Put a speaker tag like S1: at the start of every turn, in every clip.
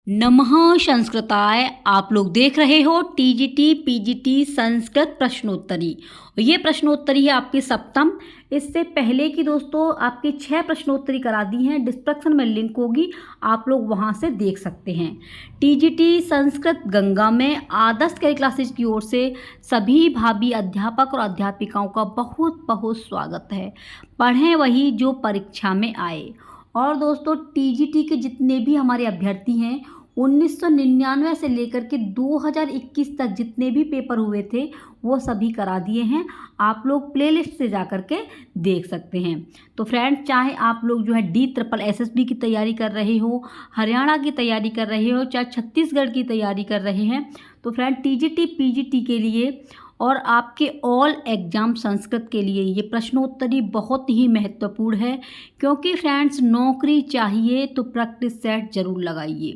S1: नमः संस्कृताय। आप लोग देख रहे हो टीजीटी पीजीटी संस्कृत प्रश्नोत्तरी। और ये प्रश्नोत्तरी है आपकी सप्तम। इससे पहले की दोस्तों आपकी 6 प्रश्नोत्तरी करा दी हैं। डिस्क्रिप्शन में लिंक होगी, आप लोग वहां से देख सकते हैं। टीजीटी संस्कृत गंगा में आदर्श केयर क्लासेज की ओर से सभी भाभी अध्यापक और अध्यापिकाओं का बहुत बहुत स्वागत है। पढ़ें वही जो परीक्षा में आए। और दोस्तों टीजीटी के जितने भी हमारे अभ्यर्थी हैं 1999 से लेकर के 2021 तक जितने भी पेपर हुए थे वो सभी करा दिए हैं। आप लोग प्लेलिस्ट से जा कर के देख सकते हैं। तो फ्रेंड्स, चाहे आप लोग जो है DSSB की तैयारी कर रहे हो, हरियाणा की तैयारी कर रहे हो, चाहे छत्तीसगढ़ की तैयारी कर रहे हैं, तो फ्रेंड टीजीटी पीजीटी के लिए और आपके ऑल एग्ज़ाम संस्कृत के लिए ये प्रश्नोत्तरी बहुत ही महत्वपूर्ण है। क्योंकि फ्रेंड्स, नौकरी चाहिए तो प्रैक्टिस सेट ज़रूर लगाइए,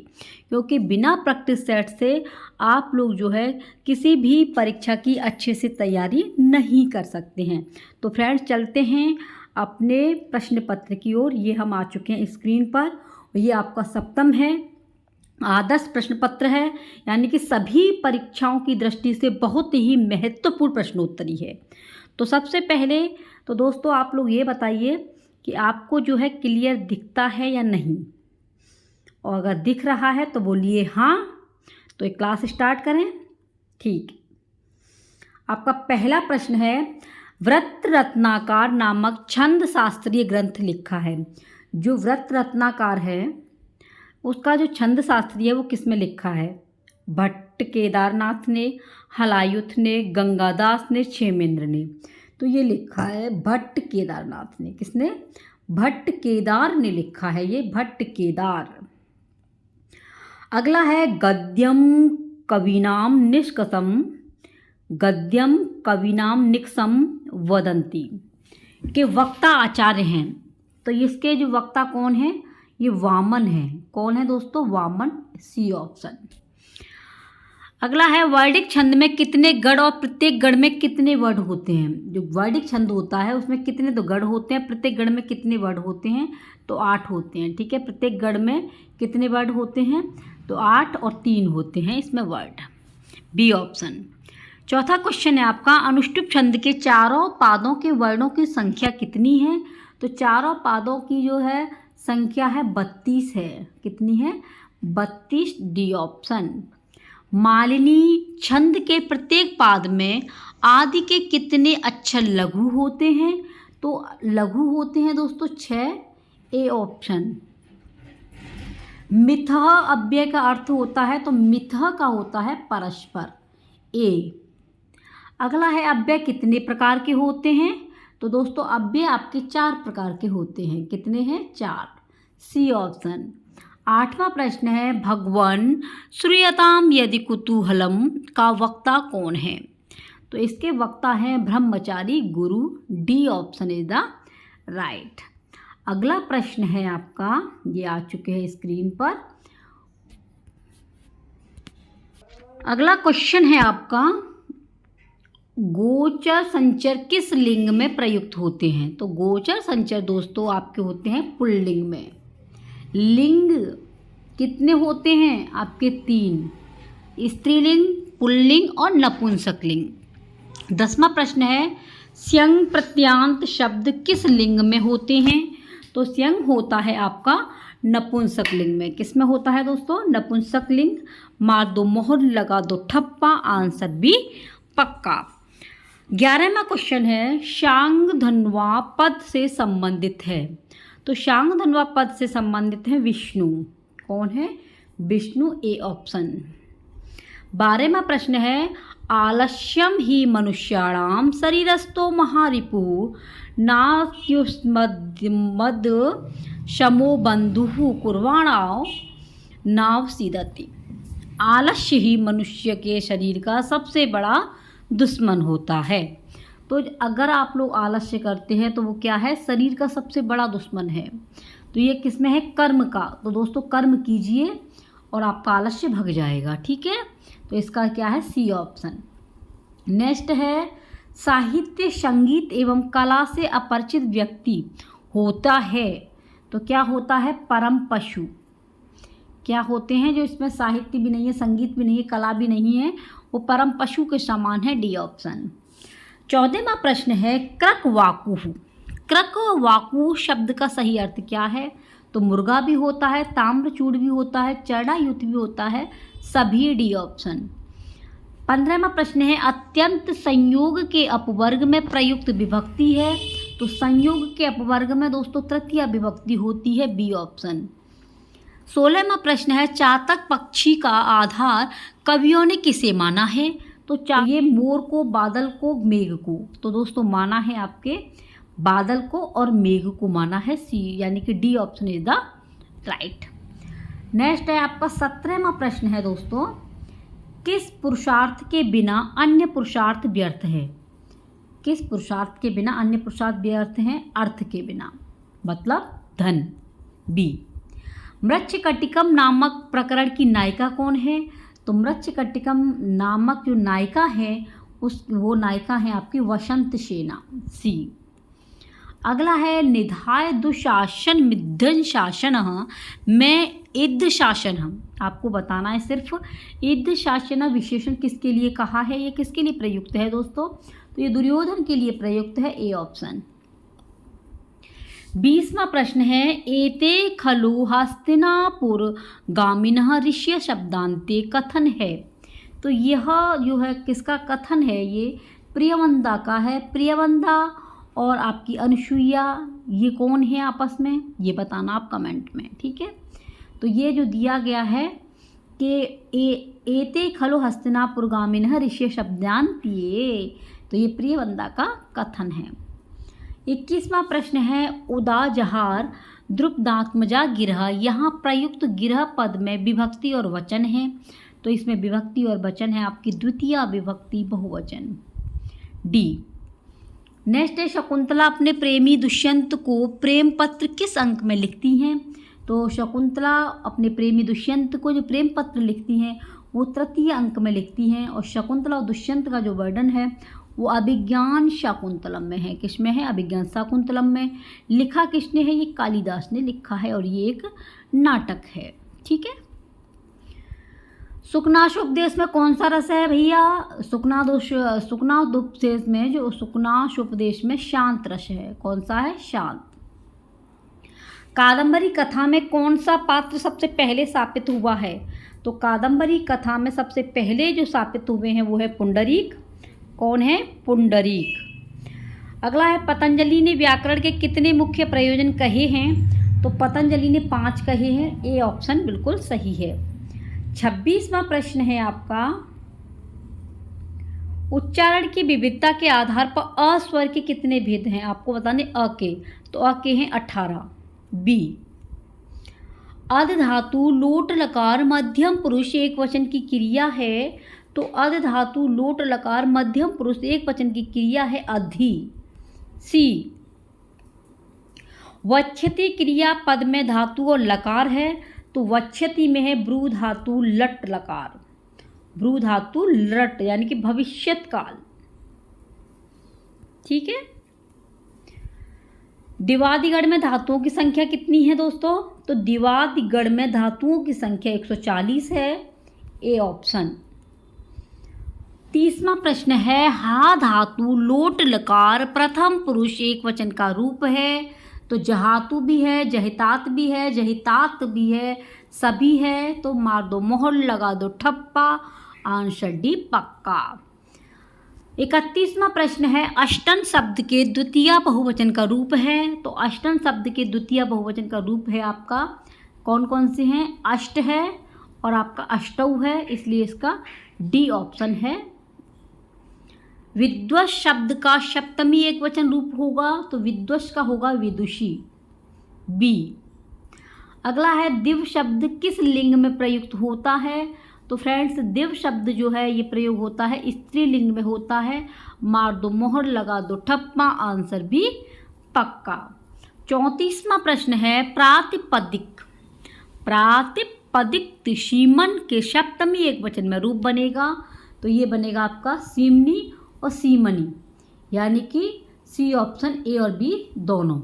S1: क्योंकि बिना प्रैक्टिस सेट से आप लोग जो है किसी भी परीक्षा की अच्छे से तैयारी नहीं कर सकते हैं। तो फ्रेंड्स, चलते हैं अपने प्रश्न पत्र की ओर। ये हम आ चुके हैं स्क्रीन पर। ये आपका सप्तम है, आदर्श प्रश्न पत्र है, यानी कि सभी परीक्षाओं की दृष्टि से बहुत ही महत्वपूर्ण प्रश्नोत्तरी है। तो सबसे पहले तो दोस्तों आप लोग ये बताइए कि आपको जो है क्लियर दिखता है या नहीं, और अगर दिख रहा है तो बोलिए हाँ। तो एक क्लास स्टार्ट करें। ठीक, आपका पहला प्रश्न है, व्रत रत्नाकर नामक छंद शास्त्रीय ग्रंथ लिखा है। जो व्रत रत्नाकर है उसका जो छंद शास्त्री है वो किस में लिखा है? भट्ट केदारनाथ ने, हलायुथ ने, गंगादास ने, क्षेमेंद्र ने। तो ये लिखा है भट्ट केदारनाथ ने। किसने? भट्ट केदार ने लिखा है, ये भट्ट केदार। अगला है, गद्यम कविनाम निष्कसम, गद्यम कविनाम निक्सम वदंती के वक्ता आचार्य हैं। तो इसके जो वक्ता कौन है? ये वामन है। कौन है दोस्तों? Vaman, C option. अगला है, वर्डिक छंद में कितने गढ़ और प्रत्येक गढ़ में कितने वर्ड होते हैं? जो वर्डिक छंद होता है उसमें कितने तो गढ़ होते हैं, प्रत्येक गढ़ में कितने वर्ड होते हैं? तो 8 होते हैं। ठीक है, प्रत्येक गढ़ में कितने वर्ड होते हैं? तो 8 और 3 होते हैं इसमें वर्ड, बी ऑप्शन। चौथा क्वेश्चन है आपका, अनुष्टुप छंद के चारों पादों के वर्णों की संख्या कितनी है? तो चारों पादों की जो है संख्या है 32 है। कितनी है? 32, डी ऑप्शन। मालिनी छंद के प्रत्येक पाद में आदि के कितने अक्षर लघु होते हैं? तो लघु होते हैं दोस्तों 6, ए ऑप्शन। मिथः अव्यय का अर्थ होता है, तो मिथः का होता है परस्पर, ए। अगला है, अव्यय कितने प्रकार के होते हैं? तो दोस्तों अव्यय आपके 4 प्रकार के होते हैं। कितने हैं? 4, सी ऑप्शन। 8वां प्रश्न है, भगवन श्रूयताम यदि कुतूहलम का वक्ता कौन है? तो इसके वक्ता हैं ब्रह्मचारी गुरु, D option is the right. अगला प्रश्न है आपका, ये आ चुके हैं स्क्रीन पर। अगला क्वेश्चन है आपका, गोचर संचर किस लिंग में प्रयुक्त होते हैं? तो गोचर संचर दोस्तों आपके होते हैं पुल्लिंग में। लिंग कितने होते हैं आपके? 3, स्त्रीलिंग, पुल्लिंग और नपुंसकलिंग। 10वां प्रश्न है, स्यंग प्रत्यांत शब्द किस लिंग में होते हैं? तो स्यंग होता है आपका नपुंसकलिंग में। किस में होता है दोस्तों? नपुंसकलिंग। मार दो मोहर, लगा दो ठप्पा, आंसर भी पक्का। 11वां क्वेश्चन है, शांग धनवा पद से संबंधित है। तो शांग धनवा पद से संबंधित है विष्णु। कौन है? Vishnu, A option. 12वां प्रश्न है, आलस्यम ही मनुष्याणाम शरीरस्थो महारिपु नास्युष्मद शमो बंधुः कुर्वाणाव नाव सीदति। आलस्य ही मनुष्य के शरीर का सबसे बड़ा दुश्मन होता है। तो अगर आप लोग आलस्य करते हैं तो वो क्या है? शरीर का सबसे बड़ा दुश्मन है। तो ये किस में है? कर्म का। तो दोस्तों कर्म कीजिए और आपका आलस्य भग जाएगा। ठीक है, तो इसका क्या है? सी ऑप्शन। नेक्स्ट है, साहित्य, संगीत एवं कला से अपरिचित व्यक्ति होता है। तो क्या होता है? परम पशु। क्या होते हैं, जो इसमें साहित्य भी नहीं है, संगीत भी नहीं है, कला भी नहीं है, वो परम पशु के समान है, डी ऑप्शन। 14वां प्रश्न है क्रकवाकु। क्रकवाकु शब्द का सही अर्थ क्या है? तो मुर्गा भी होता है, ताम्रचूड़ भी होता है, चरणायुत भी होता है, सभी, डी ऑप्शन। 15वां प्रश्न है अत्यंत संयोग के अपवर्ग में प्रयुक्त विभक्ति है। तो संयोग के अपवर्ग में दोस्तों तृतीया विभक्ति होती है, बी ऑप्शन। 16वां प्रश्न है चातक पक्षी का आधार कवियों ने किसे माना है? तो ये मोर को, बादल को, मेघ को। तो दोस्तों माना है आपके बादल को और मेघ को माना है, सी, यानी कि D option is the right. Next है आपका 17वां प्रश्न है दोस्तों, किस पुरुषार्थ के बिना अन्य पुरुषार्थ व्यर्थ है? किस पुरुषार्थ के बिना अन्य पुरुषार्थ व्यर्थ हैं? अर्थ के बिना, मतलब धन, बी। मृच्छकटिकम नामक प्रकरण की नायिका कौन है? तो मृच्छकटिकम नामक जो नायिका है वो नायिका है आपकी वसंत सेना, सी। अगला है निधाय दुशासन मिद्धन शासन में इद्ध शासन। आपको बताना है सिर्फ इद्ध शासन विशेषण किसके लिए कहा है, ये किसके लिए प्रयुक्त है दोस्तों? तो ये दुर्योधन के लिए प्रयुक्त है, ए ऑप्शन। 20वां प्रश्न है एते खलु हस्तिनापुर गामिनः ऋष्य शब्दांते कथन है। तो यह जो है किसका कथन है? ये प्रियवंदा का है। प्रियवंदा और आपकी अनुसुईया ये कौन है आपस में, ये बताना आप कमेंट में, ठीक है। तो ये जो दिया गया है कि एते खलु हस्तिनापुर गामिनः ऋष्य शब्दांते, तो ये प्रियवंदा का कथन है। 21वां प्रश्न है उदाजहार द्रुपदात्मजा गिरह। यहाँ प्रयुक्त गिरह पद में विभक्ति और वचन है, तो इसमें विभक्ति और वचन है आपकी द्वितीय विभक्ति बहुवचन, डी। नेक्स्ट है शकुंतला अपने प्रेमी दुष्यंत को प्रेम पत्र किस अंक में लिखती हैं? तो शकुंतला अपने प्रेमी दुष्यंत को जो प्रेम पत्र लिखती हैं वो तृतीय अंक में लिखती हैं, और शकुंतला और दुष्यंत का जो वर्णन है वो अभिज्ञान शाकुंतलम में है। किस में है? अभिज्ञान शाकुंतलम में। लिखा किसने है? ये कालिदास ने लिखा है और ये एक नाटक है, ठीक है। सुकनाशोपदेश में कौन सा रस है भैया? सुकनादोपदेश में जो सुकनाशोपदेश में शांत रस है। कौन सा है? शांत। कादंबरी कथा में कौन सा पात्र सबसे पहले स्थापित हुआ है? तो कादंबरी कथा में सबसे पहले जो स्थापित हुए हैं वो है पुंडरीक। कौन है? पुंडरीक। अगला है पतंजलि ने व्याकरण के कितने मुख्य प्रयोजन कहे हैं? तो पतंजलि ने 5 कहे हैं, ए ऑप्शन बिल्कुल सही है। 26वां प्रश्न है आपका उच्चारण की विविधता के आधार पर अ स्वर के कितने भेद हैं? आपको बताने अ के, तो अ के हैं 18, बी। अध धातु लोट लकार मध्यम पुरुष एक वचन की क्रिया है, तो अध धातु लोट लकार मध्यम पुरुष एक वचन की क्रिया है अधि, सी। वच्छति क्रिया पद में धातु और लकार है, तो वच्छति में है ब्रू धातु लट लकार, ब्रू धातु लट यानी कि भविष्यत काल, ठीक है। दिवादिगण में धातुओं की संख्या कितनी है दोस्तों? तो दिवादिगण में धातुओं की संख्या 140 है, ए ऑप्शन। 30वां प्रश्न है हा धातु लोट लकार प्रथम पुरुष एक वचन का रूप है, तो जहातु भी है, जहितात भी है, जहितात भी है, सभी है, तो मार दो मोहर, लगा दो ठप्पा, आंसर डी पक्का। 31वां प्रश्न है अष्टन शब्द के द्वितीय बहुवचन का रूप है, तो अष्टन शब्द के द्वितीय बहुवचन का रूप है आपका कौन कौन से हैं? अष्ट है और आपका अष्टौ है, इसलिए इसका डी ऑप्शन है। विद्वश शब्द का सप्तमी एक वचन रूप होगा, तो विद्वश का होगा विदुषी, बी। अगला है दिव्य शब्द किस लिंग में प्रयुक्त होता है? तो फ्रेंड्स दिव्य शब्द जो है ये प्रयोग होता है स्त्रीलिंग में होता है, मार दो मोहर, लगा दो ठप्पा, आंसर बी पक्का। 34वां प्रश्न है प्रातिपदिक। प्रातिपदिक सीमन के सप्तमी एक वचन में रूप बनेगा, तो ये बनेगा आपका सीमनी और सीमनी, यानी कि सी ऑप्शन, ए और बी दोनों।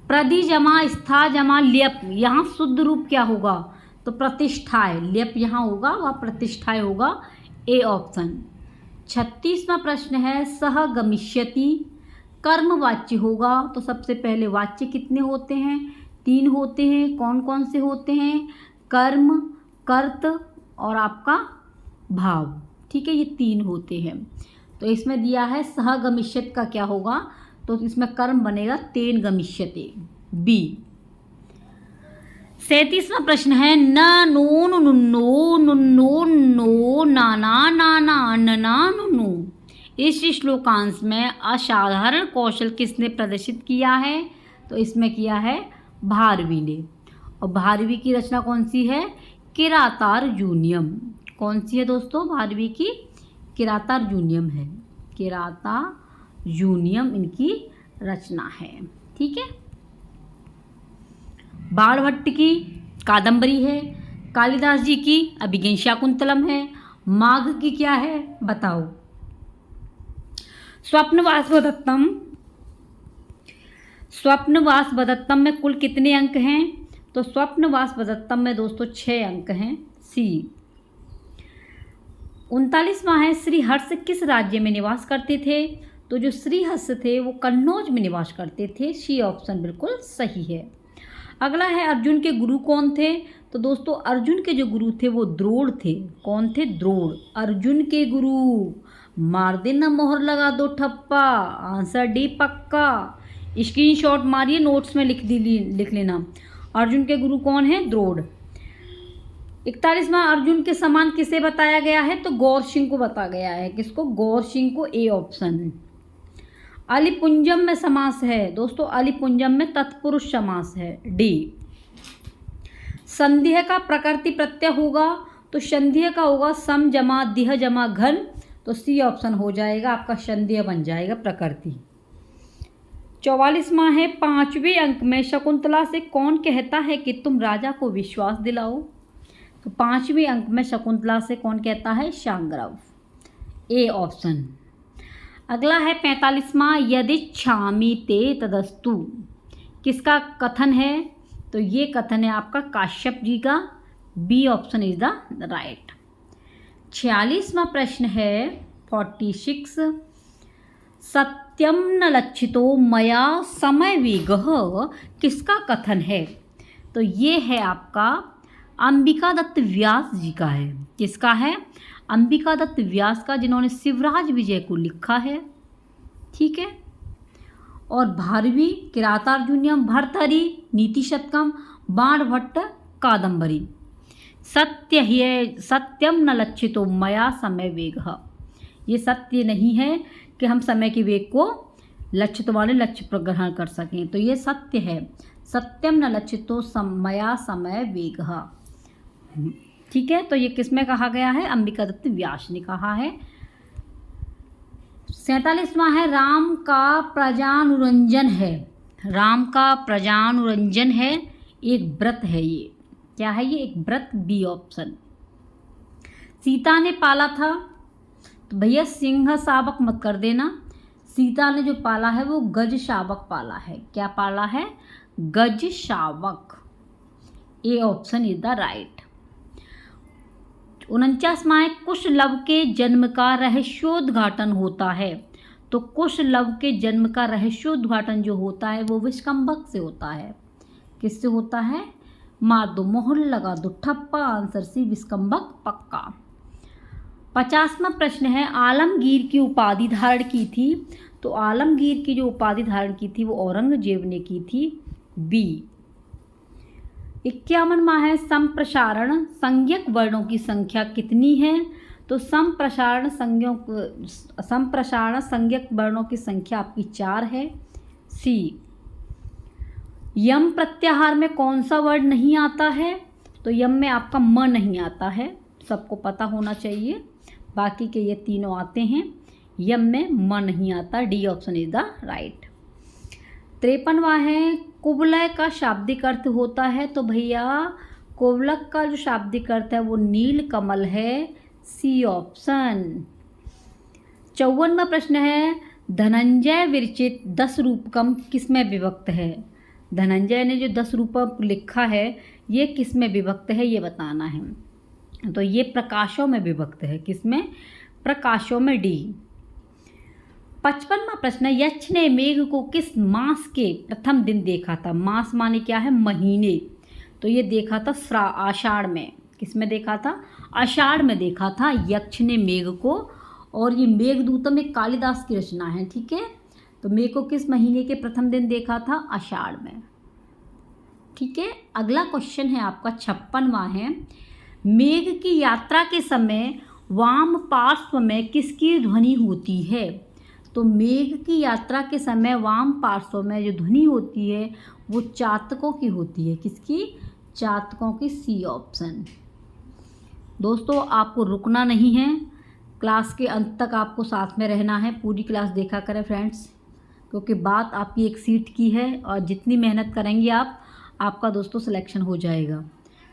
S1: प्रधि जमा स्था जमा ल्यप, यहाँ शुद्ध रूप क्या होगा? तो प्रतिष्ठाय, ल्यप यहाँ होगा वह प्रतिष्ठाय होगा, ए ऑप्शन। 36वां प्रश्न है सह गमिष्यति, कर्म वाच्य होगा। तो सबसे पहले वाच्य कितने होते हैं? 3 होते हैं। कौन कौन से होते हैं? कर्म, कर्त और आपका भाव। ठीक है, ये 3 होते हैं। तो इसमें दिया है सह गमिष्यत का क्या होगा? तो इसमें कर्म बनेगा तेन गमिष्यते, बी। 37वां प्रश्न है न नून नुन्नो नुन्नो नो नाना नाना नना नुनु। इस श्लोकांश में असाधारण कौशल किसने प्रदर्शित किया है? तो इसमें किया है भारवी ने। और भारवी की रचना कौन सी है? किरातार्जुनीयम। कौन सी है दोस्तों? भारवी की किरातार्जुनीयम है। किरातार्जुनीयम इनकी रचना है। ठीक है। बाणभट्ट की कादंबरी है। कालिदास जी की अभिज्ञान शाकुंतलम है। माघ की क्या है बताओ? स्वप्नवासवदत्तम में कुल कितने अंक हैं? तो स्वप्नवासवदत्तम में दोस्तों 6 अंक हैं, सी। 39वां है श्रीहर्ष किस राज्य में निवास करते थे? तो जो श्रीहर्ष थे वो कन्नौज में निवास करते थे, सी ऑप्शन बिल्कुल सही है। अगला है अर्जुन के गुरु कौन थे? तो दोस्तों अर्जुन के जो गुरु थे वो द्रोण थे। कौन थे? द्रोण। अर्जुन के गुरु, मार देना मोहर लगा दो ठप्पा, आंसर डी पक्का। स्क्रीनशॉट मारिए, नोट्स में लिख लेना। अर्जुन के गुरु कौन है? द्रोण। 41वां अर्जुन के समान किसे बताया गया है? तो गौर सिंह को बताया गया है। किसको? गौर सिंह को, ए ऑप्शन। अलिपुंजम में समास है दोस्तों, अलिपुंजम में तत्पुरुष समास है, डी। संदेह का प्रकृति प्रत्यय होगा तो संदेह का होगा सम जमा दिह जमा घन, तो सी ऑप्शन हो जाएगा आपका, संदेह बन जाएगा प्रकृति। 44वां है 5वें अंक में शकुंतला से कौन कहता है कि तुम राजा को विश्वास दिलाओ? तो 5वें अंक में शकुंतला से कौन कहता है? शांग्रव, ए ऑप्शन। अगला है 45वां यदिच्छामि ते तदस्तु, किसका कथन है? तो ये कथन है आपका काश्यप जी का, b option is the right. 46वां प्रश्न है 46 सत्यम न लक्षितो मया समय वेगः, किसका कथन है? तो ये है आपका अंबिका दत्त व्यास जी का है। किसका है? अंबिका दत्त व्यास का, जिन्होंने शिवराज विजय को लिखा है। ठीक है। और भारवी किरातार्जुनीयम, भर्तहरि नीति शतकम, बाणभट्ट कादंबरी। सत्य है सत्यम न लक्षितो मया समय वेगः, ये सत्य नहीं है कि हम समय के वेग को लक्षित वाले लक्ष्य पर ग्रहण कर सकें, तो ये सत्य है। सत्यम न लक्षितो मया समय वेगः। ठीक है, तो ये किसमें कहा गया है? अंबिका दत्त व्यास ने कहा है। 47वां है राम का प्रजानुरंजन है। राम का प्रजानुरंजन है, एक व्रत है ये। क्या है ये? एक व्रत, बी ऑप्शन। सीता ने पाला था, तो भैया सिंह शावक मत कर देना। सीता ने जो पाला है वो गज शावक पाला है। क्या पाला है? गज शावक, a option is the right. 49वां है कुशलव के जन्म का रहस्योद्घाटन होता है। तो कुशलव के जन्म का रहस्योद्घाटन जो होता है वो विष्कंभक से होता है। किससे होता है? मार दो मोहर लगा दो ठप्पा, आंसर सी विष्कंभक पक्का। 50वां प्रश्न है आलमगीर की उपाधि धारण की थी। तो आलमगीर की जो उपाधि धारण की थी वो औरंगजेब ने की थी, बी। 51वां है संप्रसारण संज्ञक वर्णों की संख्या कितनी है? तो संप्रसारण संज्ञक वर्णों की संख्या आपकी 4 है, सी। यम प्रत्याहार में कौन सा वर्ड नहीं आता है? तो यम में आपका म नहीं आता है, सबको पता होना चाहिए। बाकी के ये तीनों आते हैं, यम में म नहीं आता, d option is the right. 53वां है कुवलय का शाब्दिक अर्थ होता है। तो भैया कोवलक का जो शाब्दिक अर्थ है वो नील कमल है, सी ऑप्शन। 54वां प्रश्न है धनंजय विरचित 10 रूपकम किसमें विभक्त है? धनंजय ने जो 10 रूपक लिखा है ये किस में विभक्त है ये बताना है। तो ये प्रकाशों में विभक्त है, किसमें? प्रकाशों में, डी। 55वां प्रश्न है, यक्ष ने मेघ को किस मास के प्रथम दिन देखा था? मास माने क्या है? महीने। तो ये देखा था आषाढ़ में। किस में देखा था? आषाढ़ में देखा था यक्ष ने मेघ को। और ये मेघदूतम एक कालिदास की रचना है, ठीक है। तो मेघ को किस महीने के प्रथम दिन देखा था? आषाढ़ में, ठीक है। अगला क्वेश्चन है आपका 56वां है, मेघ की यात्रा के समय वाम पार्श्व में किसकी ध्वनि होती है? तो मेघ की यात्रा के समय वाम पार्श्व में जो ध्वनि होती है वो चातकों की होती है। किसकी? चातकों की, सी ऑप्शन। दोस्तों आपको रुकना नहीं है, क्लास के अंत तक आपको साथ में रहना है। पूरी क्लास देखा करें फ्रेंड्स, क्योंकि बात आपकी एक सीट की है और जितनी मेहनत करेंगे आप, आपका दोस्तों सिलेक्शन हो जाएगा।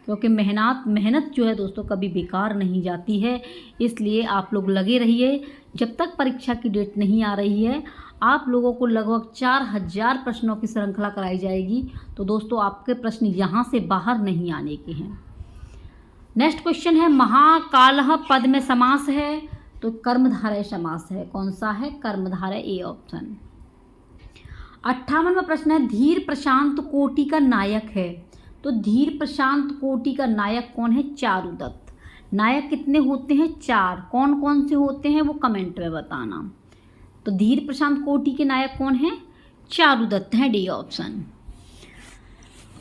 S1: क्योंकि मेहनत जो है दोस्तों कभी बेकार नहीं जाती है। इसलिए आप लोग लगे रहिए। जब तक परीक्षा की डेट नहीं आ रही है आप लोगों को लगभग 4000 प्रश्नों की श्रृंखला कराई जाएगी। तो दोस्तों आपके प्रश्न यहाँ से बाहर नहीं आने के हैं। नेक्स्ट क्वेश्चन है, महाकालः पद में समास है? तो कर्मधारय समास है। कौन सा है? कर्मधारय, ए ऑप्शन। 58वां प्रश्न है, धीर प्रशांत कोटि का नायक है? तो धीर प्रशांत कोटि का नायक कौन है? चारुदत्त। नायक कितने होते हैं? 4। कौन कौन से होते हैं वो कमेंट में बताना। तो धीर प्रशांत कोटि के नायक कौन है? चारुदत्त है, डी ऑप्शन।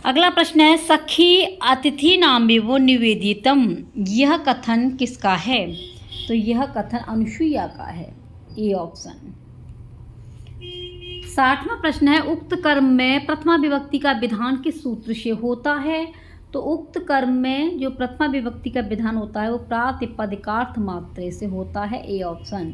S1: अगला प्रश्न है, सखी अतिथि नाम वो निवेदितम, यह कथन किसका है? तो यह कथन अनुसुईया का है, ए ऑप्शन। 60वां प्रश्न है, उक्त कर्म में प्रथमा विभक्ति का विधान किस सूत्र से होता है? तो उक्त कर्म में जो प्रथमा विभक्ति का विधान होता है वो प्रातिपदिकार्थ मात्रे से होता है, ए ऑप्शन।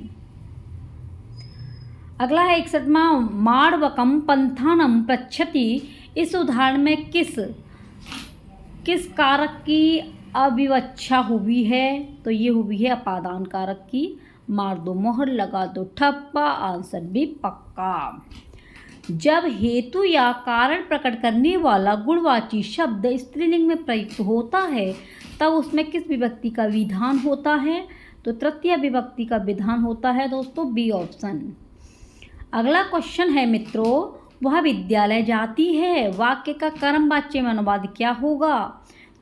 S1: अगला है 61वां, माड़वकम पंथानम पृच्छति, इस उदाहरण में किस कारक की अविवक्षा हुई है? तो ये हुई है अपादान कारक की। मार दो मोहर, लगा दो ठप्पा, आंसर भी पक्का। जब हेतु या कारण प्रकट करने वाला गुणवाची शब्द स्त्रीलिंग में प्रयुक्त होता है तब उसमें किस विभक्ति का विधान होता है? तो तृतीय विभक्ति का विधान होता है दोस्तों, बी ऑप्शन। अगला क्वेश्चन है मित्रों, वह विद्यालय जाती है, वाक्य का कर्म वाच्य में अनुवाद क्या होगा?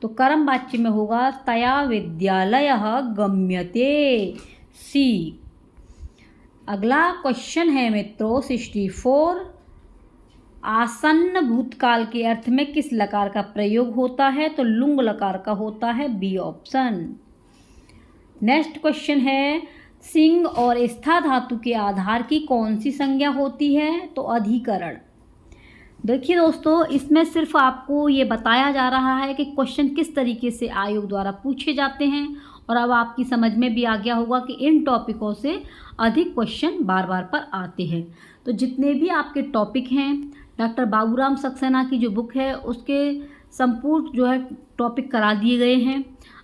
S1: तो कर्म वाच्य में होगा तया विद्यालयः गम्यते, सी। अगला क्वेश्चन है मित्रों 64, आसन्न भूतकाल के अर्थ में किस लकार का प्रयोग होता है? तो लुंग लकार का होता है, बी ऑप्शन। नेक्स्ट क्वेश्चन है, सिंह और स्था धातु के आधार की कौन सी संज्ञा होती है? तो अधिकरण। देखिए दोस्तों इसमें सिर्फ आपको ये बताया जा रहा है कि क्वेश्चन किस तरीके से आयोग द्वारा पूछे जाते हैं, और अब आपकी समझ में भी आ गया होगा कि इन टॉपिकों से अधिक क्वेश्चन बार बार पर आते हैं। तो जितने भी आपके टॉपिक हैं, डॉक्टर बाबूराम सक्सेना की जो बुक है उसके संपूर्ण जो है टॉपिक करा दिए गए हैं।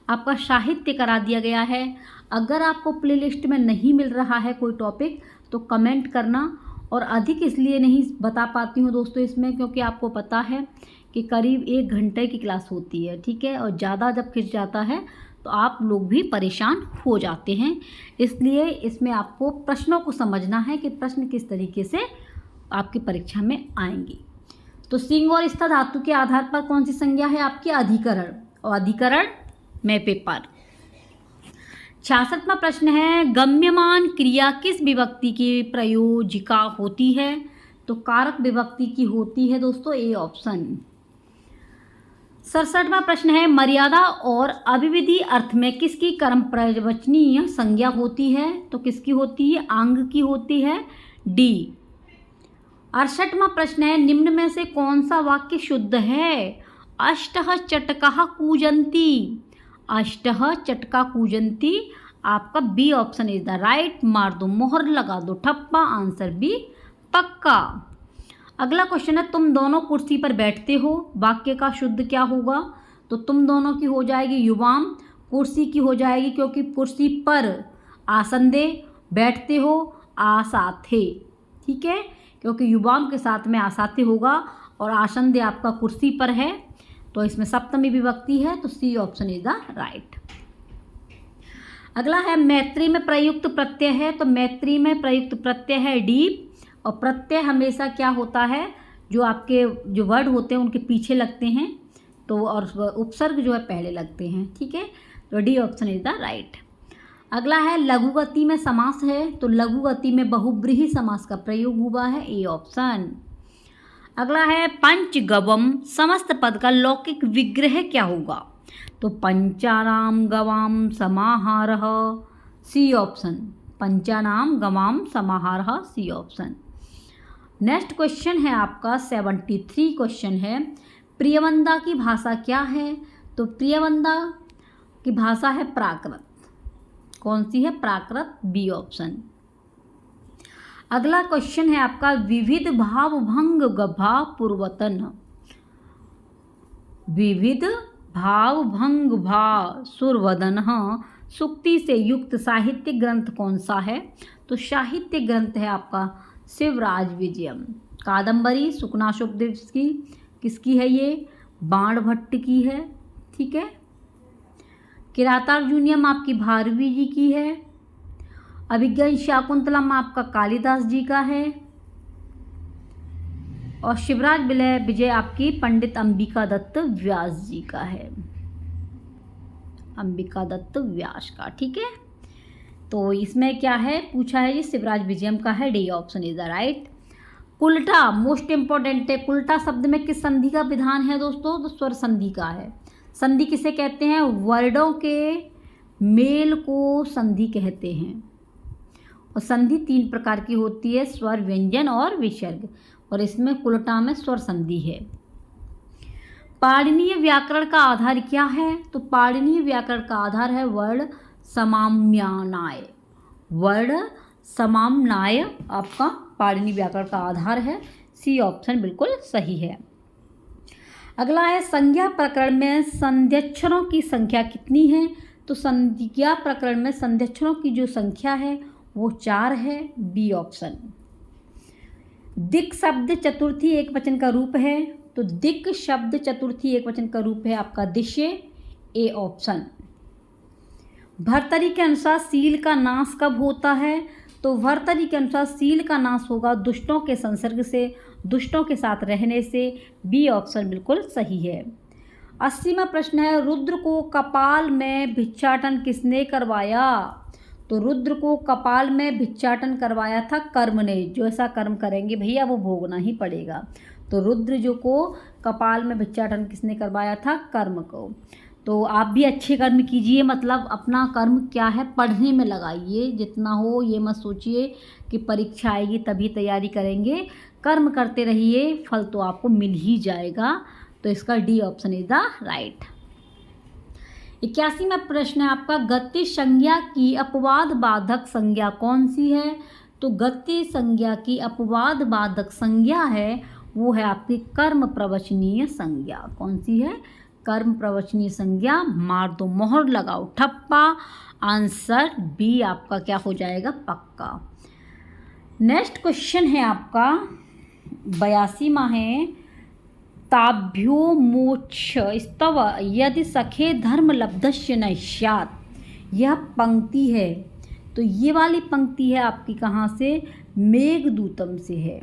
S1: आपका साहित्य करा दिया गया है। अगर आपको प्लेलिस्ट में नहीं मिल रहा है कोई टॉपिक तो कमेंट करना। और अधिक इसलिए नहीं बता पाती हूँ दोस्तों इसमें, क्योंकि आपको पता है कि करीब 1 घंटे की क्लास होती है, ठीक है। और ज़्यादा जब खिंच जाता है तो आप लोग भी परेशान हो जाते हैं। इसलिए इसमें आपको प्रश्नों को समझना है कि प्रश्न किस तरीके से आपकी परीक्षा में आएंगी। तो सिंह और स्था धातु के आधार पर कौन सी संज्ञा है आपकी? अधिकरण। और अधिकरण में पेपर। 66वां प्रश्न है, गम्यमान क्रिया किस विभक्ति की प्रयोजिका होती है? तो कारक विभक्ति की होती है दोस्तों, ए ऑप्शन। 67वां प्रश्न है, मर्यादा और अविविधि अर्थ में किसकी कर्म प्रवचनीय संज्ञा होती है? तो किसकी होती है? आंग की होती है, डी। 68वां प्रश्न है, निम्न में से कौन सा वाक्य शुद्ध है? अष्टः चटकाः कूजन्ति। अष्टः चटका कूजन्ति आपका B option is the right. मार दो मोहर, लगा दो ठप्पा, आंसर बी पक्का। अगला क्वेश्चन है, तुम दोनों कुर्सी पर बैठते हो, वाक्य का शुद्ध क्या होगा? तो तुम दोनों की हो जाएगी युवाम, कुर्सी की हो जाएगी क्योंकि कुर्सी पर आसन दे, बैठते हो आसाथे, ठीक है, क्योंकि युवाम के साथ में आसाथे होगा और आसंदे आपका कुर्सी पर है, तो इसमें सप्तमी विभक्ति है, तो सी ऑप्शन इज द राइट। अगला है मैत्री में प्रयुक्त प्रत्यय है, तो मैत्री में प्रयुक्त प्रत्यय है डी, और प्रत्यय हमेशा क्या होता है, जो आपके जो वर्ड होते हैं उनके पीछे लगते हैं, तो और उपसर्ग जो है पहले लगते हैं, ठीक है, तो D option is the right. अगला है लघुगति में समास है, तो लघुगति में बहुब्रीहि समास का प्रयोग हुआ है, ए ऑप्शन। अगला है पंचगवम समस्त पद का लौकिक विग्रह क्या होगा, तो पंचानाम गवाम समाहारः, सी ऑप्शन। पंचानाम गवाम समाहारः, सी ऑप्शन। नेक्स्ट क्वेश्चन है आपका 73 क्वेश्चन है, प्रियवंदा की भाषा क्या है, तो प्रियवंदा की भाषा है प्राकृत। कौन सी है, प्राकृत, बी ऑप्शन। अगला क्वेश्चन है आपका विविध भाव भंग गभा पूर्वतन, विविध भाव भंग भा सुरवदन सुक्ति से युक्त साहित्य ग्रंथ कौन सा है, तो साहित्य ग्रंथ है आपका शिवराज विजयम। कादंबरी सुकनाशोपदेव की किसकी है, ये बाण भट्ट की है, ठीक है। किरातार्जुनीयम आपकी भारवी जी की है। अभिज्ञान शाकुंतलम आपका कालिदास जी का है, और शिवराज विजय आपकी पंडित अंबिका दत्त व्यास जी का है, अंबिका दत्त व्यास का, ठीक है। तो इसमें क्या है पूछा है, ये शिवराज विजयम का है, d option is the right. कुल्टा मोस्ट इंपॉर्टेंट है, कुल्टा शब्द में किस संधि का विधान है दोस्तों, तो स्वर संधि का है। संधि किसे कहते हैं, वर्डों के मेल को संधि कहते हैं, और संधि 3 प्रकार की होती है, स्वर, व्यंजन और विसर्ग, और इसमें कुल्टा में स्वर संधि है। पाणिनीय व्याकरण का आधार क्या है, तो पाणिनीय व्याकरण का आधार है वर्ण समाम्यानाय, वर्ण समाम्नाय आपका पाणिनीय व्याकरण का आधार है, सी ऑप्शन बिल्कुल सही है। अगला है संज्ञा प्रकरण में संध्यक्षरों की संख्या कितनी है, तो संज्ञा प्रकरण में संध्यक्षरों की जो संख्या है वो 4 है, बी ऑप्शन। दिक् शब्द चतुर्थी एक वचन का रूप है, तो दिक् शब्द चतुर्थी एक वचन का रूप है आपका दिशे, ए ऑप्शन। भर्तरी के अनुसार सील का नाश कब होता है, तो भर्तरी के अनुसार सील का नाश होगा दुष्टों के संसर्ग से, दुष्टों के साथ रहने से, बी ऑप्शन बिल्कुल सही है। 80वां प्रश्न है, रुद्र को कपाल में भिक्षाटन किसने करवाया, तो रुद्र को कपाल में भिक्षाटन करवाया था कर्म ने, जो ऐसा कर्म करेंगे भैया वो भोगना ही पड़ेगा। तो रुद्र जो को कपाल में भिक्षाटन किसने करवाया था, कर्म को। तो आप भी अच्छे कर्म कीजिए, मतलब अपना कर्म क्या है पढ़ने में लगाइए, जितना हो ये मत सोचिए कि परीक्षा आएगी तभी तैयारी करेंगे, कर्म करते रहिए, फल तो आपको मिल ही जाएगा। तो इसका d option is the right. 81वां प्रश्न है आपका, गति संज्ञा की अपवाद बाधक संज्ञा कौन सी है, तो गति संज्ञा की अपवाद बाधक संज्ञा है वो है आपकी कर्म प्रवचनीय संज्ञा। कौन सी है, कर्म प्रवचनीय संज्ञा। मार दो मोहर लगाओ ठप्पा, आंसर बी आपका क्या हो जाएगा, पक्का। नेक्स्ट क्वेश्चन है आपका 82वां है, ताभ्यो मोक्ष स्तव यदि सखे धर्म लब्धस्य न स्यात्। यह पंक्ति है, तो ये वाली पंक्ति है आपकी कहाँ से, मेघदूतम से है,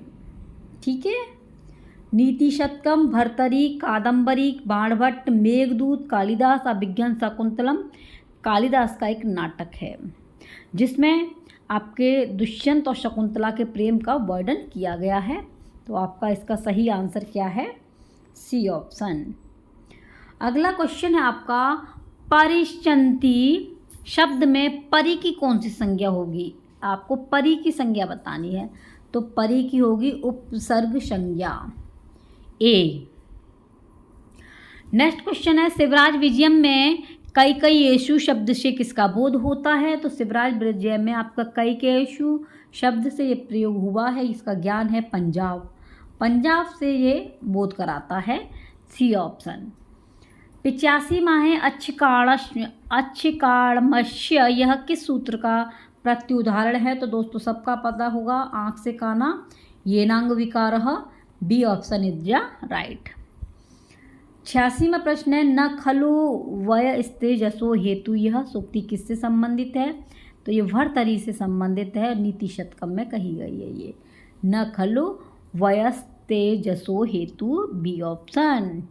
S1: ठीक है। नीति शतकम, भर्तरी, कादंबरी, बाणभट्ट, मेघदूत, कालिदास, अभिज्ञान शाकुंतलम कालिदास का एक नाटक है जिसमें आपके दुष्यंत और शकुंतला के प्रेम का वर्णन किया गया है। तो आपका इसका सही आंसर क्या है, सी ऑप्शन। अगला क्वेश्चन है आपका, परिचंती शब्द में परी की कौन सी संज्ञा होगी, आपको परी की संज्ञा बतानी है। तो परी की होगी उपसर्ग संज्ञा, ए। नेक्स्ट क्वेश्चन है, शिवराज विजयम में कैकेयेषु शब्द से किसका बोध होता है। तो शिवराज विजय में आपका कैकेयेषु शब्द से ये प्रयोग हुआ है, इसका ज्ञान है पंजाब, पंजाब से ये बोध कराता है, सी ऑप्शन। 85वां है, अच्छकाणमस्य यह किस सूत्र का प्रत्युदाहरण है। तो दोस्तों सबका पता होगा, आँख से काना येनांग विकारः b option is the right. 86वां प्रश्न है, न खलु वय स्ते जसो हेतु, यह सूक्ति किससे संबंधित है? तो ये भर्तरी से संबंधित है, नीति शतकम में कही गई है ये। न खलु वयस्ते जसो हेतु, बी ऑप्शन।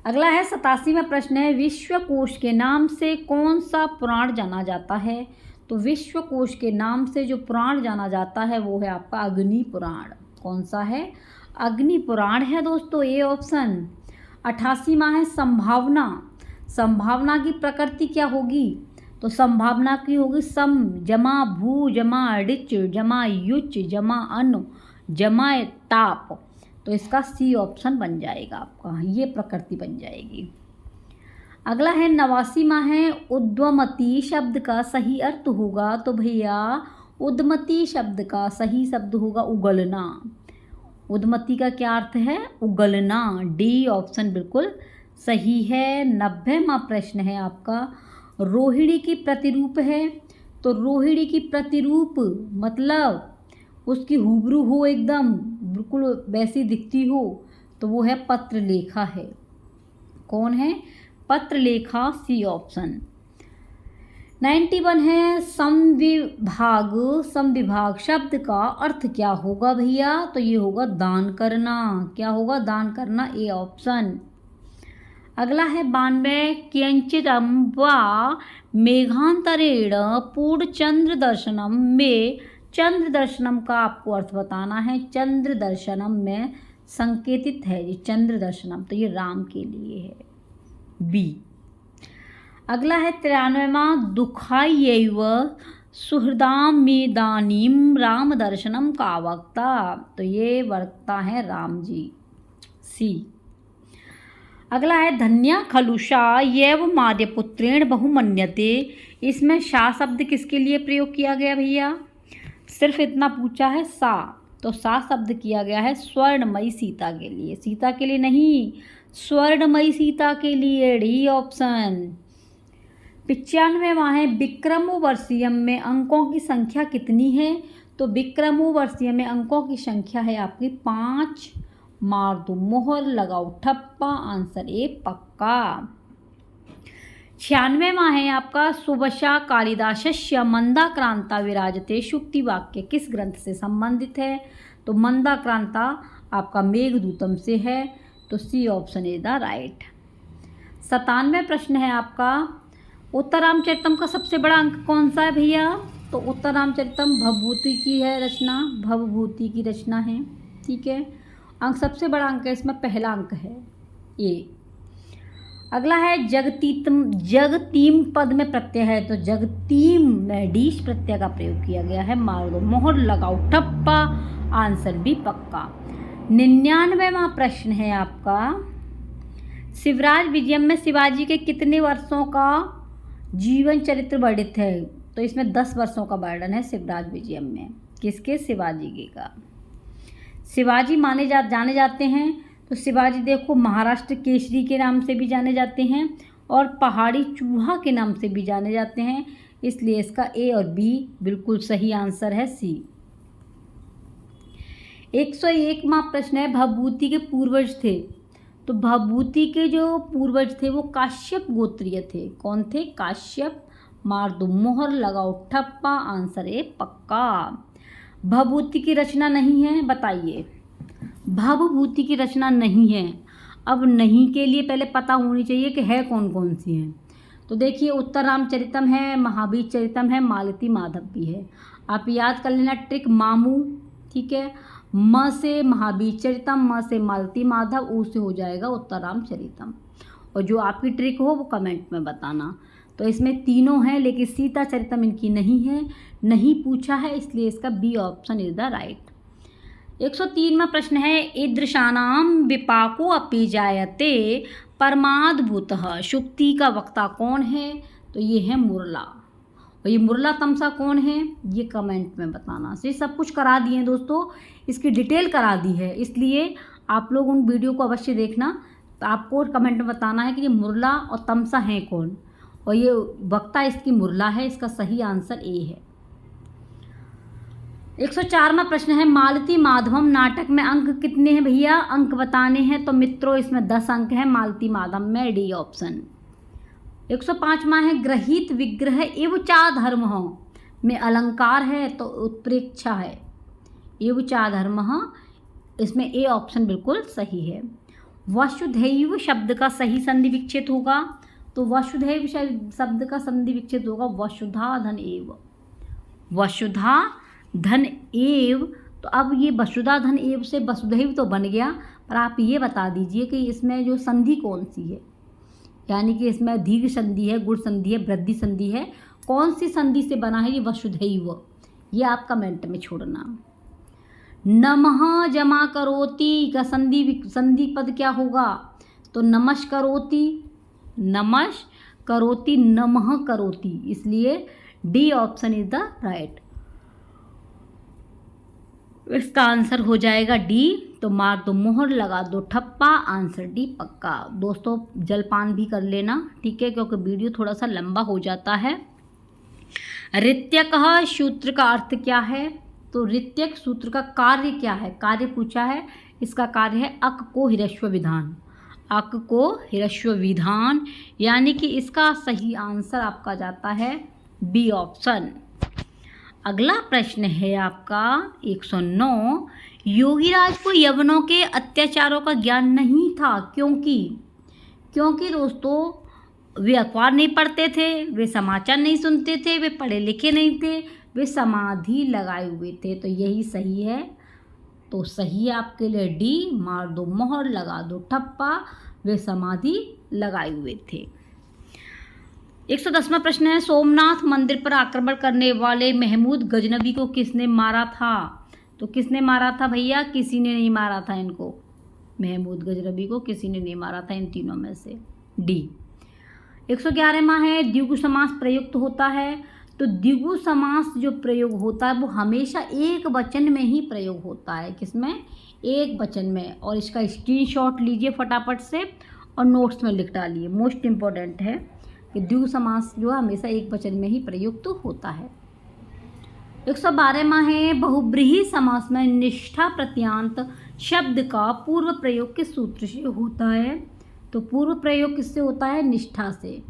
S1: अगला है 87वां प्रश्न है, विश्वकोश के नाम से कौन सा पुराण जाना जाता है? तो विश्वकोश के नाम से जो पुराण जाना जाता है वो है आपका अग्नि पुराण। कौन सा है? अग्नि पुराण है दोस्तों, ए ऑप्शन। 88वां है संभावना। संभावना की प्रकृति क्या होगी? तो संभावना की होगी सम जमा भू जमा ऋच जमा युच जमा अनु जमा ताप। तो इसका सी ऑप्शन बन जाएगा आपका, ये प्रकृति बन जाएगी। अगला है 89वां है, उद्वमती शब्द का सही अर्थ होगा? तो भैया उद्मती शब्द का सही शब्द होगा उगलना। उद्मती का क्या अर्थ है? उगलना। डी ऑप्शन बिल्कुल सही है। 90वां प्रश्न है आपका, रोहिणी की प्रतिरूप है। तो रोहिणी की प्रतिरूप मतलब उसकी हुबरू हो, एकदम बिल्कुल वैसी दिखती हो, तो वो है पत्रलेखा है। कौन है? Patralekha, C option. 91 है समविभाग। समविभाग शब्द का अर्थ क्या होगा भैया? तो ये होगा दान करना। क्या होगा? दान करना, ए ऑप्शन। अगला है 92, किंचिदम वा मेघांतरेण पूर्ण चंद्र दर्शनम में, चंद्र दर्शनम का आपको अर्थ बताना है। चंद्र दर्शनम में संकेतित है ये चंद्र दर्शनम, तो ये राम के लिए है, बी। अगला है 93वां, दुखायैव सुहृदामेदानीम राम दर्शनम का वक्ता। तो ये वक्ता है राम जी, सी। अगला है धन्या खलुषा यैव माद्यपुत्रेण बहुमन्यते। इसमें शा शब्द किसके लिए प्रयोग किया गया भैया? सिर्फ इतना पूछा है सा, तो सा शब्द किया गया है स्वर्णमयी सीता के लिए। सीता के लिए नहीं, स्वर्णमयी सीता के लिए, डी ऑप्शन। 95वां है, विक्रमोवर्षीयम में अंकों की संख्या कितनी है? तो विक्रमोवर्षीयम में अंकों की संख्या है आपकी 5। मार दो मोहर, लगाओ ठप्पा, आंसर ए पक्का। 96वां है आपका, सुवशा कालिदासस्य मंदाक्रांता विराजते। शुक्ति वाक्य किस ग्रंथ से संबंधित है? तो मंदाक्रांता आपका मेघदूतम से है, तो सी ऑप्शन इज द राइट। 97वां प्रश्न है आपका, उत्तररामचरितम का सबसे बड़ा अंक कौन सा है भैया? तो उत्तररामचरितम भवभूति की है रचना, भवभूति की रचना है, ठीक है। अंक सबसे बड़ा अंक है, इसमें पहला अंक है ए। अगला है जगतीम। जगतीम पद में प्रत्यय है, तो जगतीम में डीश प्रत्यय का प्रयोग किया गया है। मार दो मोहर, लगाओ ठप्पा, आंसर भी पक्का। 99वां प्रश्न है आपका, शिवराज विजयम में शिवाजी के कितने वर्षों का जीवन चरित्र वर्णित है? तो इसमें 10 वर्षों का वर्णन है शिवराज विजयम में। किसके? शिवाजी के का। शिवाजी जाने जाते हैं, तो शिवाजी देखो महाराष्ट्र केसरी के नाम से भी जाने जाते हैं और पहाड़ी चूहा के नाम से भी जाने जाते हैं, इसलिए इसका ए और बी बिल्कुल सही आंसर है, सी। 101वां प्रश्न है, भवभूति के पूर्वज थे। तो भवभूति के जो पूर्वज थे वो काश्यप गोत्रीय थे। कौन थे? काश्यप। मार दो मोहर, लगाओ ठप्पा, आंसर ए पक्का। भवभूति की रचना नहीं है, बताइए। भवभूति की रचना नहीं है। अब नहीं के लिए पहले पता होनी चाहिए कि है कौन कौन सी है। तो देखिए, उत्तर रामचरितम है, महावीर चरितम है, मालती माधव भी है। आप याद कर लेना ट्रिक, मामू, ठीक है। म से महावीर चरितम, म से मालती माधव, ऊ से हो जाएगा उत्तर रामचरितम। और जो आपकी ट्रिक हो वो कमेंट में बताना। तो इसमें तीनों हैं, लेकिन सीता चरितम इनकी नहीं है, नहीं पूछा है, इसलिए इसका b option is the right. 103वां प्रश्न है, ईदृशानाम विपाको अपि जायते परमाद्भुतः। शुक्ति का वक्ता कौन है? तो ये है मुरला। और ये मुरला तमसा कौन है? ये कमेंट में बताना। से सब कुछ करा दिए हैं दोस्तों, इसकी डिटेल करा दी है, इसलिए आप लोग उन वीडियो को अवश्य देखना। तो आपको कमेंट में बताना है कि ये मुरला और तमसा है कौन, और ये वक्ता इसकी मुरला है। इसका सही आंसर ए है। 104वां प्रश्न है, मालती माधवम नाटक में अंक कितने हैं भैया? अंक बताने हैं तो मित्रों इसमें 10 अंक हैं मालती माधव में, डी ऑप्शन। 105वां है, गृहीत विग्रह एवं चाधर्म में अलंकार है तो उत्प्रेक्षा है, एवं चाधर्म, इसमें ए ऑप्शन बिल्कुल सही है। वसुधैव शब्द का सही संधि विच्छेद होगा तो वसुधैव शब्द का संधि विच्छेद होगा वसुधा धन एव, वसुधा धन एव। तो अब ये वसुधा धन एव से वसुधैव तो बन गया, पर आप ये बता दीजिए कि इसमें जो संधि कौन सी है, यानी कि इसमें दीर्घ संधि है, गुण संधि है, वृद्धि संधि है, कौन सी संधि से बना है ये वसुधैव, ये आप कमेंट में छोड़ना। नमः जमा करोति का संधि पद क्या होगा? तो नमश करोति, नमश करोति, नमः करोति, इसलिए D option is the right. इसका आंसर हो जाएगा डी। तो मार दो मोहर, लगा दो ठप्पा, आंसर डी पक्का। दोस्तों जलपान भी कर लेना, ठीक है, क्योंकि वीडियो थोड़ा सा लंबा हो जाता है। ऋत्यकः सूत्र का अर्थ क्या है? तो ऋत्यक सूत्र का कार्य क्या है? कार्य पूछा है, इसका कार्य है अक को ह्रस्व विधान, अक को ह्रस्व विधान, यानी कि इसका सही आंसर आपका जाता है बी ऑप्शन। अगला प्रश्न है आपका 109, योगीराज को यवनों के अत्याचारों का ज्ञान नहीं था, क्योंकि दोस्तों वे अखबार नहीं पढ़ते थे, वे समाचार नहीं सुनते थे, वे पढ़े लिखे नहीं थे, वे समाधि लगाए हुए थे। तो यही सही है, तो सही है आपके लिए डी। मार दो मोहर, लगा दो ठप्पा, वे समाधि लगाए हुए थे। 110वां प्रश्न है, सोमनाथ मंदिर पर आक्रमण करने वाले महमूद गजनबी को किसने मारा था? तो किसने मारा था भैया? किसी ने नहीं मारा था इनको, महमूद गजनबी को किसी ने नहीं मारा था इन तीनों में से, डी। 111वां है, द्विगु समास प्रयुक्त होता है। तो द्विगु समास जो प्रयोग होता है वो हमेशा एक वचन में ही प्रयोग होता है। किसमें? एक वचन में। और इसका स्क्रीनशॉट लीजिए फटाफट से और नोट्स में लिख डालिए, मोस्ट इम्पॉर्टेंट है कि द्विगु समास जो है हमेशा एक वचन में ही प्रयुक्त होता है। 112वां है, बहुब्रीहि समास में निष्ठा प्रत्यांत शब्द का पूर्व प्रयोग किस सूत्र से होता है? तो पूर्व प्रयोग किससे होता है? निष्ठा से,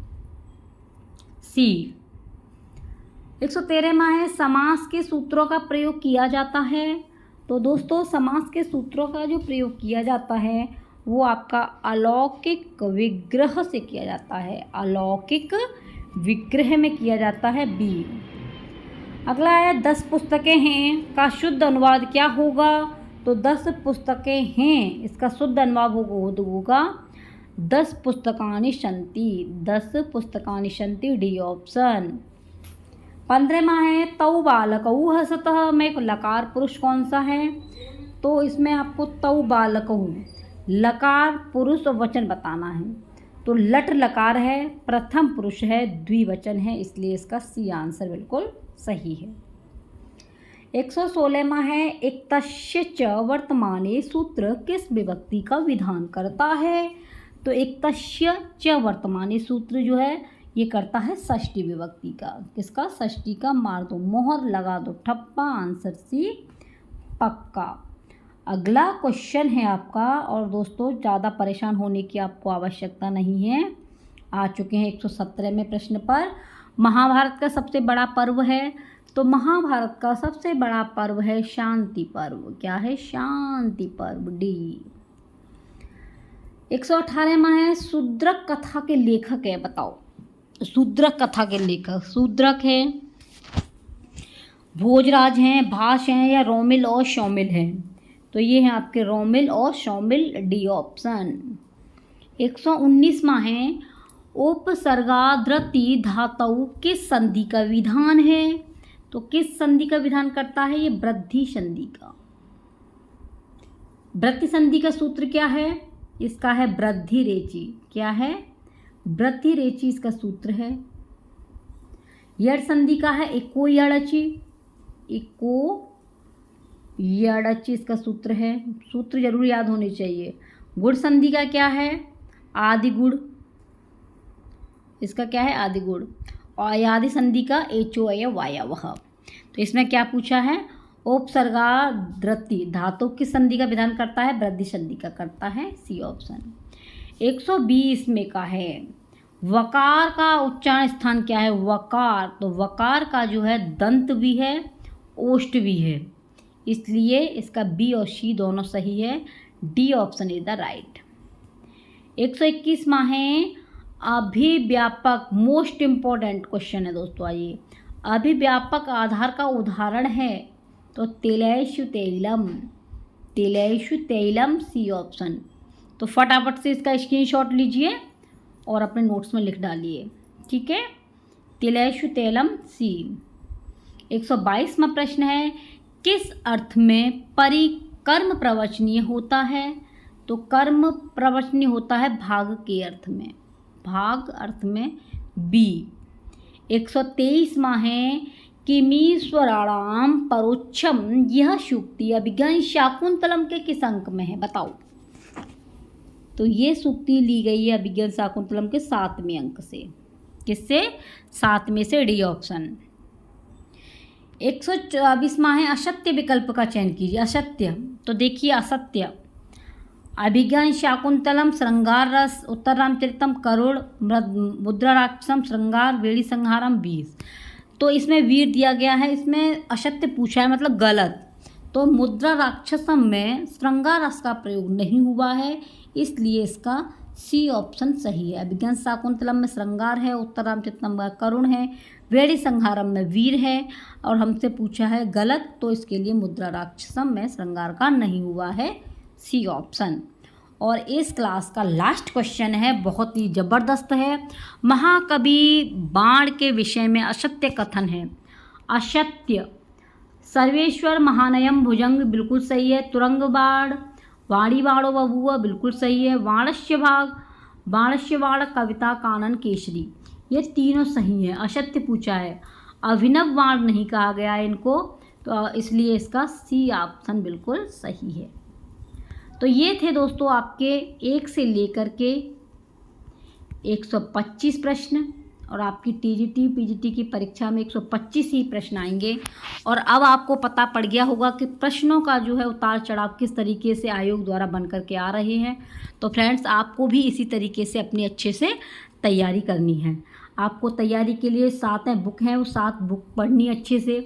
S1: सी। 113वां है, समास के सूत्रों का प्रयोग किया जाता है। तो दोस्तों समास के सूत्रों का जो प्रयोग किया जाता है वो आपका अलौकिक विग्रह से किया जाता है, अलौकिक विग्रह में किया जाता है, बी। अगला है 10 पुस्तकें हैं का शुद्ध अनुवाद क्या होगा? तो 10 पुस्तकें हैं, इसका शुद्ध अनुवाद होगा 10 पुस्तकानि सन्ति, 10 पुस्तकानि सन्ति, डी ऑप्शन। 15वां है, तौ बालकौ हसतः में लकार पुरुष कौन सा है? तो इसमें आपको तौ बालकौ लकार पुरुष और वचन बताना है। तो लट लकार है, प्रथम पुरुष है, द्विवचन है, इसलिए इसका सी आंसर बिल्कुल सही है। 116वां है, इक्तस्य च वर्तमाने सूत्र किस विभक्ति का विधान करता है? तो इक्तस्य च वर्तमाने सूत्र जो है ये करता है षष्ठी विभक्ति का। किसका? षष्ठी का। मार दो मोहर, लगा दो ठप्पा, आंसर सी पक्का। अगला क्वेश्चन है आपका, और दोस्तों ज़्यादा परेशान होने की आपको आवश्यकता नहीं है। आ चुके हैं 117वें प्रश्न पर। महाभारत का सबसे बड़ा पर्व है। तो महाभारत का सबसे बड़ा पर्व है शांति पर्व। क्या है? शांति पर्व, डी। 118वां है, शूद्रक कथा के लेखक है, बताओ। शूद्रक कथा के लेखक शूद्रक हैं, भोजराज हैं, भाष हैं, या रोमिल और शौमिल हैं? तो ये हैं आपके रोमिल और शौमिल, डी ऑप्शन। 119वां है, उपसर्गाधृति धातु किस संधि का विधान है? तो किस संधि का विधान करता है? ये वृद्धि संधि का। वृद्धि संधि का सूत्र क्या है? इसका है वृद्धि रेचि। क्या है? वृद्धि रेचि इसका सूत्र है। यड़ संधि का है इको यड़चि, इको यड़चि इसका सूत्र है। सूत्र जरूर याद होने चाहिए। गुड़ संधि का क्या है? आदि गुड़, इसका क्या है? आदि गुड़। और आदि संधि का एचो वायवह। तो इसमें क्या पूछा है? उपसर्गा वृद्धि धातु किस संधि का विधान करता है? वृद्धि संधि का करता है, सी ऑप्शन। 120 में का है वकार का उच्चारण स्थान क्या है? वकार, तो वकार का जो है दंत भी है ओष्ठ भी है, इसलिए इसका बी और सी दोनों सही है, d option is the right. 121 है अभिव्यापक, मोस्ट इम्पॉर्टेंट क्वेश्चन है दोस्तों। आइए, अभिव्यापक आधार का उदाहरण है तो तिलैषु तैलम, तिलैषु तैलम सी ऑप्शन। तो फटाफट से इसका स्क्रीनशॉट लीजिए और अपने नोट्स में लिख डालिए, ठीक है। तिलैषु तैलम सी। 122वां प्रश्न है किस अर्थ में परिकर्म प्रवचनीय होता है? तो कर्म प्रवचनीय होता है भाग के अर्थ में, भाग अर्थ में बी। 123वां है किमीश्वराणाम परोक्षम, यह सूक्ति अभिज्ञान शाकुंतलम के किस अंक में है? बताओ। तो ये सूक्ति ली गई है अभिज्ञान शाकुंतलम के 7वें अंक से। किससे? 7वें से, डी ऑप्शन। 124वां है असत्य विकल्प का चयन कीजिए। असत्य, तो देखिए असत्य अभिज्ञान शाकुंतलम श्रृंगार रस, उत्तर रामचरितम करुण, मुद्रा राक्षसम श्रृंगार, वेड़ी संहारम 20। तो इसमें वीर दिया गया है, इसमें असत्य पूछा है मतलब गलत। तो मुद्रा राक्षसम में श्रृंगार रस का प्रयोग नहीं हुआ है, इसलिए इसका सी ऑप्शन सही है। अभिज्ञान शाकुंतलम में श्रृंगार है, उत्तर रामचरितम में करुण है, वेड़ी संहारम में वीर है, और हमसे पूछा है गलत, तो इसके लिए मुद्रा राक्षसम में श्रृंगार का नहीं हुआ है, सी ऑप्शन। और इस क्लास का लास्ट क्वेश्चन है, बहुत ही ज़बरदस्त है। महाकवि बाण के विषय में असत्य कथन है। असत्य सर्वेश्वर महानयम भुजंग बिल्कुल सही है, तुरंग बाण, वाणी बाणो बबुआ बिल्कुल सही है, वाणस्य भाग, बाणस्य बाण, कविता कानन केसरी, ये तीनों सही हैं। असत्य पूछा है, अभिनव बाण नहीं कहा गया है इनको, तो इसलिए इसका सी ऑप्शन बिल्कुल सही है। तो ये थे दोस्तों आपके 1 से लेकर के 125 प्रश्न, और आपकी टीजीटी पीजीटी की परीक्षा में 125 ही प्रश्न आएंगे। और अब आपको पता पड़ गया होगा कि प्रश्नों का जो है उतार चढ़ाव किस तरीके से आयोग द्वारा बन करके आ रहे हैं। तो फ्रेंड्स, आपको भी इसी तरीके से अपनी अच्छे से तैयारी करनी है। आपको तैयारी के लिए 7 बुक हैं, वो 7 बुक पढ़नी अच्छे से,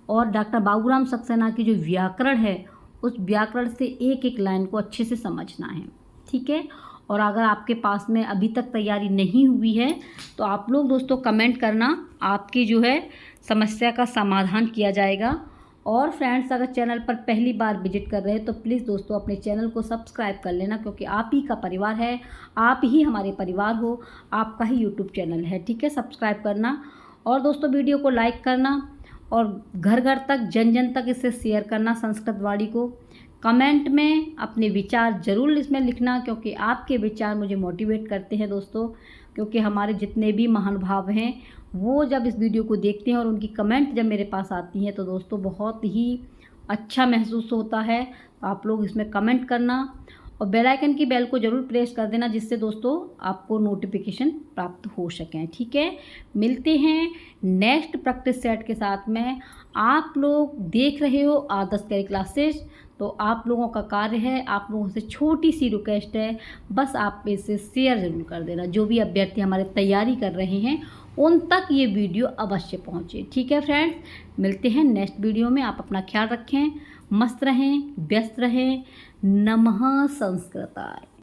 S1: और डॉक्टर बाबूराम सक्सेना की जो व्याकरण है उस व्याकरण से एक एक लाइन को अच्छे से समझना है, ठीक है। और अगर आपके पास में अभी तक तैयारी नहीं हुई है तो आप लोग दोस्तों कमेंट करना, आपकी जो है समस्या का समाधान किया जाएगा। और फ्रेंड्स, अगर चैनल पर पहली बार विजिट कर रहे हैं तो प्लीज़ दोस्तों अपने चैनल को सब्सक्राइब कर लेना, क्योंकि आप ही का परिवार है, आप ही हमारे परिवार हो, आपका ही यूट्यूब चैनल है, ठीक है। सब्सक्राइब करना, और दोस्तों वीडियो को लाइक करना, और घर घर तक जन जन तक इसे शेयर करना संस्कृत वाणी को। कमेंट में अपने विचार ज़रूर इसमें लिखना, क्योंकि आपके विचार मुझे मोटिवेट करते हैं दोस्तों। क्योंकि हमारे जितने भी महानुभाव हैं वो जब इस वीडियो को देखते हैं और उनकी कमेंट जब मेरे पास आती हैं तो दोस्तों बहुत ही अच्छा महसूस होता है। तो आप लोग इसमें कमेंट करना, और बेल आइकन की बेल को ज़रूर प्रेस कर देना, जिससे दोस्तों आपको नोटिफिकेशन प्राप्त हो सकें, ठीक है। मिलते हैं नेक्स्ट प्रैक्टिस सेट के साथ में। आप लोग देख रहे हो आदर्श कैरी क्लासेस, तो आप लोगों का कार्य है, आप लोगों से छोटी सी रिक्वेस्ट है, बस आप इसे शेयर ज़रूर कर देना। जो भी अभ्यर्थी हमारे तैयारी कर रहे हैं उन तक ये वीडियो अवश्य पहुँचे, ठीक है फ्रेंड्स। मिलते हैं नेक्स्ट वीडियो में। आप अपना ख्याल रखें, मस्त रहें, व्यस्त रहें। नमः संस्कृताय।